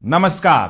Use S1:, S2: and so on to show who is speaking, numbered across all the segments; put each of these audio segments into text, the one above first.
S1: नमस्कार।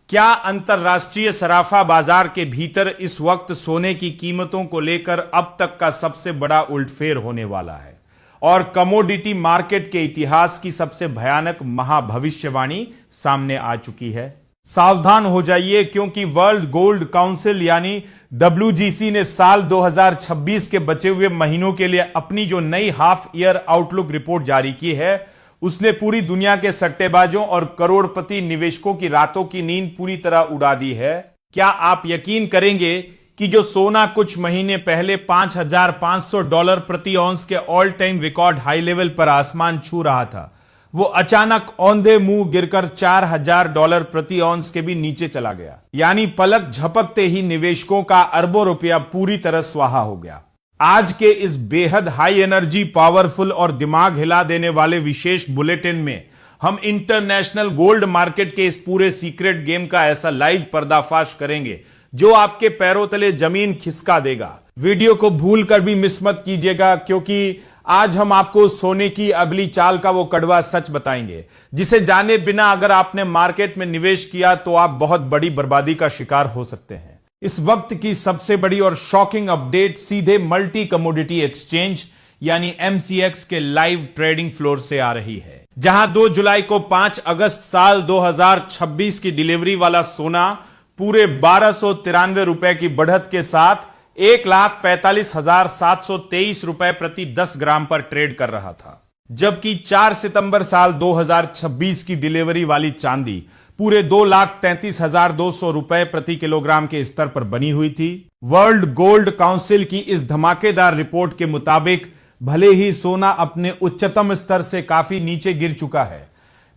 S1: क्या अंतरराष्ट्रीय सराफा बाजार के भीतर इस वक्त सोने की कीमतों को लेकर अब तक का सबसे बड़ा उलटफेर होने वाला है और कमोडिटी मार्केट के इतिहास की सबसे भयानक महाभविष्यवाणी सामने आ चुकी है। सावधान हो जाइए, क्योंकि वर्ल्ड गोल्ड काउंसिल यानी WGC ने साल 2026 के बचे हुए महीनों के लिए अपनी जो नई हाफ ईयर आउटलुक रिपोर्ट जारी की है, उसने पूरी दुनिया के सट्टेबाजों और करोड़पति निवेशकों की रातों की नींद पूरी तरह उड़ा दी है। क्या आप यकीन करेंगे कि जो सोना कुछ महीने पहले $5,500 प्रति औंस के all time record high level पर आसमान छू रहा था, वो अचानक औंधे मुंह गिरकर $4,000 प्रति औंस के भी नीचे चला गया। यानी पलक झपकते ही निवेशकों का अरबों रुपया पूरी तरह स्वाहा हो गया। आज के इस बेहद हाई एनर्जी, पावरफुल और दिमाग हिला देने वाले विशेष बुलेटिन में हम इंटरनेशनल गोल्ड मार्केट के इस पूरे सीक्रेट गेम का ऐसा लाइव पर्दाफाश करेंगे जो आपके पैरों तले जमीन खिसका देगा। वीडियो को भूल कर भी मिस मत कीजिएगा, क्योंकि आज हम आपको सोने की अगली चाल का वो कड़वा सच बताएंगे, जिसे जाने बिना अगर आपने मार्केट में निवेश किया तो आप बहुत बड़ी बर्बादी का शिकार हो सकते हैं। इस वक्त की सबसे बड़ी और शॉकिंग अपडेट सीधे मल्टी कमोडिटी एक्सचेंज यानी MCX के लाइव ट्रेडिंग फ्लोर से आ रही है, जहां 2 जुलाई को 5 अगस्त साल 2026 की डिलीवरी वाला सोना पूरे 1293 रुपए की बढ़त के साथ 1,45,723 रुपए प्रति 10 ग्राम पर ट्रेड कर रहा था, जबकि 4 सितंबर साल 2026 की डिलीवरी वाली चांदी पूरे 2,33,200 रुपए प्रति किलोग्राम के स्तर पर बनी हुई थी। वर्ल्ड गोल्ड काउंसिल की इस धमाकेदार रिपोर्ट के मुताबिक भले ही सोना अपने उच्चतम स्तर से काफी नीचे गिर चुका है,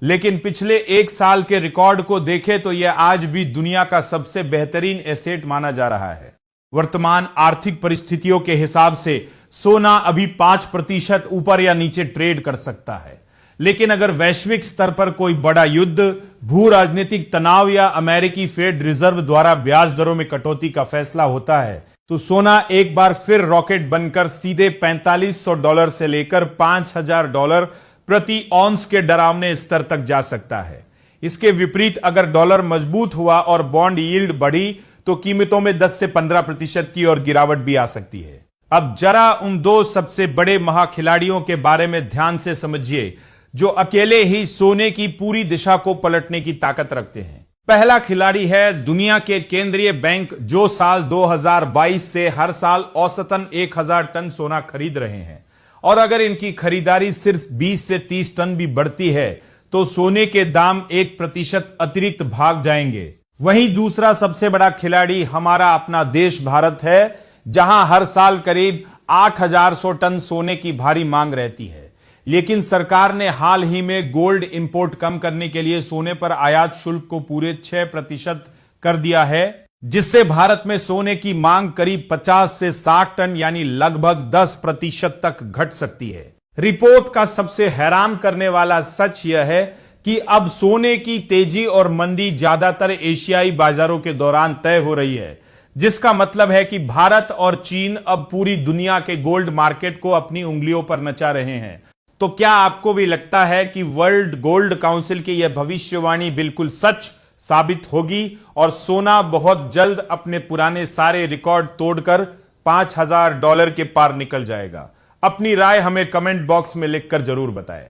S1: लेकिन पिछले एक साल के रिकॉर्ड को देखें तो यह आज भी दुनिया का सबसे बेहतरीन एसेट माना जा रहा है। वर्तमान आर्थिक परिस्थितियों के हिसाब से सोना अभी 5% ऊपर या नीचे ट्रेड कर सकता है, लेकिन अगर वैश्विक स्तर पर कोई बड़ा युद्ध, भू राजनीतिक तनाव या अमेरिकी फेड रिजर्व द्वारा ब्याज दरों में कटौती का फैसला होता है, तो सोना एक बार फिर रॉकेट बनकर सीधे $4,500 से लेकर $5,000 प्रति औंस के डरावने स्तर तक जा सकता है। इसके विपरीत अगर डॉलर मजबूत हुआ और बॉन्ड यील्ड बढ़ी तो कीमतों में 10 से 15% की और गिरावट भी आ सकती है। अब जरा उन दो सबसे बड़े महाखिलाड़ियों के बारे में ध्यान से समझिए, जो अकेले ही सोने की पूरी दिशा को पलटने की ताकत रखते हैं। पहला खिलाड़ी है दुनिया के केंद्रीय बैंक, जो साल 2022 से हर साल औसतन 1,000 टन सोना खरीद रहे हैं, और अगर इनकी खरीदारी सिर्फ 20 से 30 टन भी बढ़ती है तो सोने के दाम 1% अतिरिक्त भाग जाएंगे। वहीं दूसरा सबसे बड़ा खिलाड़ी हमारा अपना देश भारत है, जहां हर साल करीब 8,100 टन सोने की भारी मांग रहती है, लेकिन सरकार ने हाल ही में गोल्ड इंपोर्ट कम करने के लिए सोने पर आयात शुल्क को पूरे 6% कर दिया है, जिससे भारत में सोने की मांग करीब 50 से 60 टन यानी लगभग 10% तक घट सकती है। रिपोर्ट का सबसे हैरान करने वाला सच यह है कि अब सोने की तेजी और मंदी ज्यादातर एशियाई बाजारों के दौरान तय हो रही है, जिसका मतलब है कि भारत और चीन अब पूरी दुनिया के गोल्ड मार्केट को अपनी उंगलियों पर नचा रहे हैं। तो क्या आपको भी लगता है कि वर्ल्ड गोल्ड काउंसिल की यह भविष्यवाणी बिल्कुल सच साबित होगी और सोना बहुत जल्द अपने पुराने सारे रिकॉर्ड तोड़कर $5,000 के पार निकल जाएगा? अपनी राय हमें कमेंट बॉक्स में लिखकर जरूर बताएं।